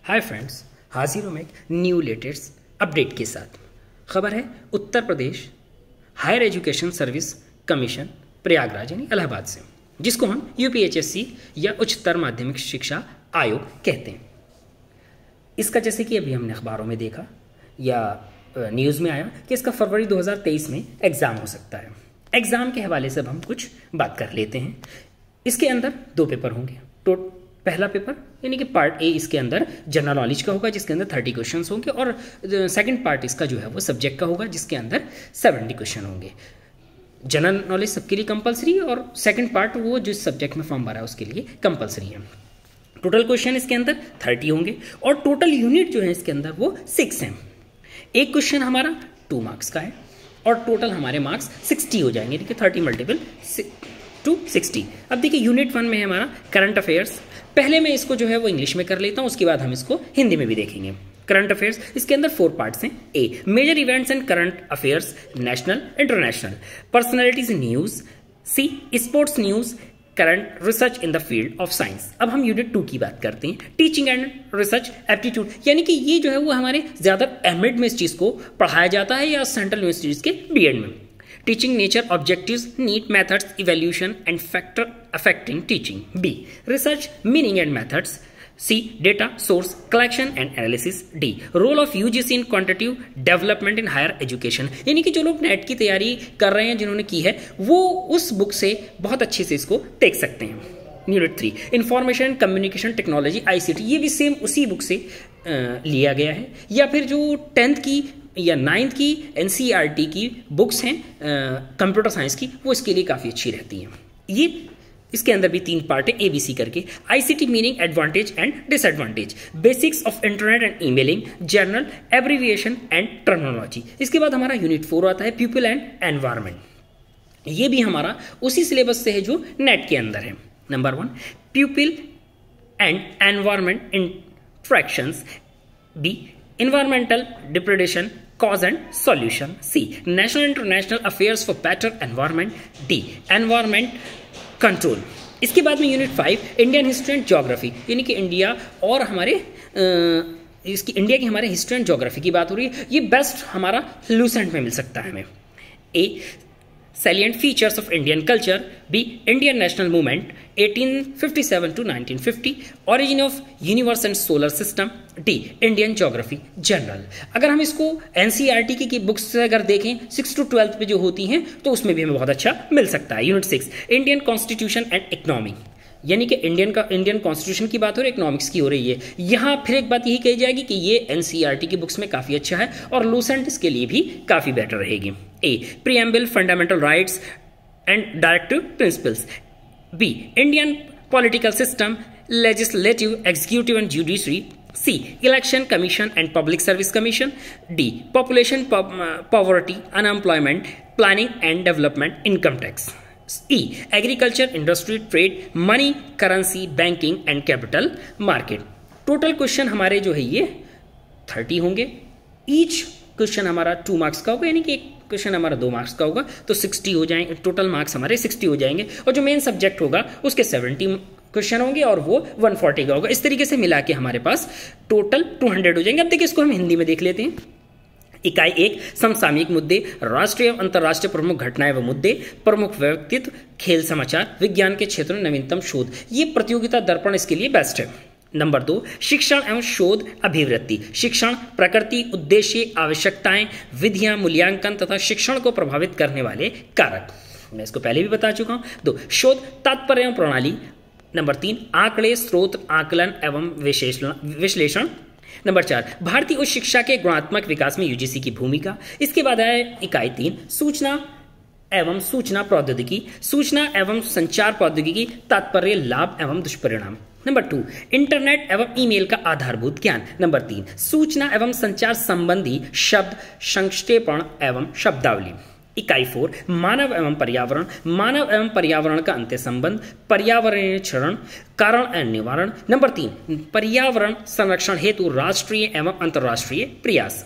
Hi friends, हाजिर हूँ मैं एक न्यू लेटेस्ट अपडेट के साथ। खबर है Uttar Pradesh higher education service commission Prayagraj यानी इलाहाबाद से, जिसको हम यूपीएचएससी या उच्चतर माध्यमिक शिक्षा आयोग कहते हैं। इसका जैसे कि अभी हमने अखबारों में देखा या न्यूज़ में आया कि इसका फरवरी 2023 में एग्ज़ाम हो सकता है। एग्ज़ाम के हवाले से अब हम कुछ बात कर लेते हैं। इसके अंदर 2 पेपर होंगे। तो पहला पेपर यानी कि पार्ट ए इसके अंदर जनरल नॉलेज का होगा, जिसके अंदर 30 क्वेश्चन होंगे, और सेकंड पार्ट इसका जो है वो सब्जेक्ट का होगा, जिसके अंदर 70 क्वेश्चन होंगे। जनरल नॉलेज सबके लिए कंपलसरी है और सेकंड पार्ट वो जिस सब्जेक्ट में फॉर्म भरा है उसके लिए कंपलसरी है। टोटल क्वेश्चन इसके अंदर 30 होंगे और टोटल यूनिट जो है इसके अंदर वो 6 हैं। एक क्वेश्चन हमारा 2 मार्क्स का है और टोटल हमारे मार्क्स 60 हो जाएंगे। देखिए 30 मल्टीपल टू 60। अब देखिए यूनिट 1 में है हमारा करंट अफेयर्स। पहले मैं इसको जो है वो इंग्लिश में कर लेता हूँ, उसके बाद हम इसको हिंदी में भी देखेंगे। करंट अफेयर्स इसके अंदर 4 पार्ट्स हैं। A major events and current affairs national international, personalities news. C sports news, current research in the field of science. अब हम यूनिट 2 की बात करते हैं, टीचिंग एंड रिसर्च एप्टीट्यूड, यानी कि ये जो है वो हमारे ज़्यादातर एमएड में इस चीज़ को पढ़ाया जाता है या सेंट्रल यूनिवर्सिटीज़ के बीएड में। Teaching nature, objectives, need, methods, evaluation and factor affecting teaching. B research, meaning and methods. C data source collection and analysis. D role of UGC in quantitative development in higher education, यानी कि जो लोग net की तैयारी कर रहे हैं, जिन्होंने की है, वो उस बुक से बहुत अच्छे से इसको देख सकते हैं। Unit 3 information communication technology ICT, ये भी सेम उसी बुक से लिया गया है। या फिर जो 10th की या 9th की एनसीईआरटी की बुक्स हैं कंप्यूटर साइंस की, वो इसके लिए काफ़ी अच्छी रहती हैं। ये इसके अंदर भी 3 पार्ट है एबीसी करके। ICT meaning, advantage and disadvantage, basics of internet and emailing, general abbreviation and terminology. इसके बाद हमारा यूनिट 4 आता है पीपल एंड एनवायरमेंट। ये भी हमारा उसी सिलेबस से है जो नेट के अंदर है। Number 1 people and environment interactions. B environmental degradation, cause and solution. C national international affairs for better environment. D environment control. इसके बाद में unit 5 Indian history and geography, यानी कि इंडिया और हमारे इंडिया की हमारे हिस्ट्री एंड ज्योग्राफी की बात हो रही है। ये बेस्ट हमारा लूसेंट में मिल सकता है हमें। ए salient features of Indian culture. B Indian national movement 1857 to 1950, origin of universe and solar system. D Indian geography general. अगर हम इसको एनसीईआरटी की बुक्स से अगर देखें 6 to 12 पे जो होती हैं, तो उसमें भी हमें बहुत अच्छा मिल सकता है। Unit 6 Indian constitution and economy, यानी कि इंडियन कॉन्स्टिट्यूशन की बात हो रही है, इकोनॉमिक्स की हो रही है। यहाँ फिर एक बात यही कही जाएगी कि ये एनसीईआरटी की बुक्स में काफ़ी अच्छा है और लूसेंट इसके लिए भी काफ़ी बेटर रहेगी। A preamble, fundamental rights and directive principles. B Indian political system, legislative, executive and judiciary. C election commission and public service commission. D population poverty, unemployment, planning and development, income tax. E agriculture, industry, trade, money, currency, banking and capital market. Total question हमारे जो है ये 30 होंगे। Each question हमारा 2 marks का होगा, यानी कि एक क्वेश्चन हमारा 2 मार्क्स का होगा, तो 60 हो जाएंगे। टोटल मार्क्स हमारे 60 हो जाएंगे और जो मेन सब्जेक्ट होगा उसके 70 क्वेश्चन होंगे और वो 140 का होगा। इस तरीके से मिला के हमारे पास टोटल 200 हो जाएंगे। अब देखिए इसको हम हिंदी में देख लेते हैं। इकाई 1 समसामयिक मुद्दे, राष्ट्रीय एवं अंतर्राष्ट्रीय प्रमुख घटनाएं व मुद्दे, प्रमुख व्यक्तित्व, खेल समाचार, विज्ञान के क्षेत्र में नवीनतम शोध। ये प्रतियोगिता दर्पण इसके लिए बेस्ट है। नंबर 2 शिक्षण एवं शोध अभिवृत्ति, शिक्षण, प्रकृति, उद्देश्य, आवश्यकताएं, विधियां, मूल्यांकन तथा शिक्षण को प्रभावित करने वाले कारक। मैं इसको पहले भी बता चुका हूं। 2 शोध, तात्पर्य एवं प्रणाली। नंबर 3 आंकड़े, स्रोत, आकलन एवं विश्लेषण। नंबर 4 भारतीय उच्च शिक्षा के गुणात्मक विकास में यूजीसी की भूमिका। इसके बाद है इकाई 3 सूचना एवं सूचना प्रौद्योगिकी, सूचना एवं संचार प्रौद्योगिकी, तात्पर्य, लाभ एवं दुष्परिणाम। नंबर 2 इंटरनेट एवं ईमेल का आधारभूत ज्ञान। नंबर 3 सूचना एवं संचार संबंधी शब्द, संक्षेपण एवं शब्दावली। इकाई 4 मानव एवं पर्यावरण, मानव एवं पर्यावरण का अंत्य संबंध, पर्यावरणीय क्षरण, कारण एवं निवारण। नंबर 3 पर्यावरण संरक्षण हेतु राष्ट्रीय एवं अंतर्राष्ट्रीय प्रयास।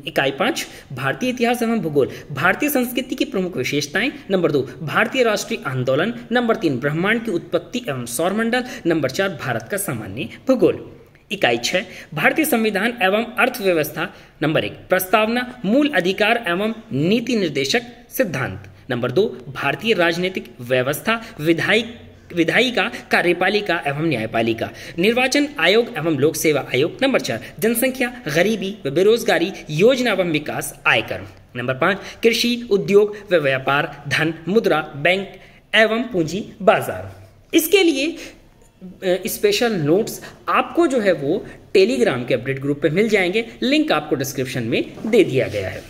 इकाई 5 भारतीय इतिहास एवं भूगोल, भारतीय संस्कृति की प्रमुख विशेषताएं। नंबर 2 भारतीय राष्ट्रीय आंदोलन। नंबर 3 ब्रह्मांड की उत्पत्ति एवं सौरमंडल। नंबर 4 भारत का सामान्य भूगोल। इकाई 6 भारतीय संविधान एवं अर्थव्यवस्था। नंबर 1 प्रस्तावना, मूल अधिकार एवं नीति निर्देशक सिद्धांत। नंबर 2 भारतीय राजनीतिक व्यवस्था, विधायिका, कार्यपालिका एवं न्यायपालिका, निर्वाचन आयोग एवं लोक सेवा आयोग। नंबर 4 जनसंख्या, गरीबी व बेरोजगारी, योजना एवं विकास, आयकर। नंबर 5 कृषि, उद्योग व व्यापार, धन, मुद्रा, बैंक एवं पूंजी बाजार। इसके लिए स्पेशल नोट्स आपको जो है वो टेलीग्राम के अपडेट ग्रुप पे मिल जाएंगे, लिंक आपको डिस्क्रिप्शन में दे दिया गया है।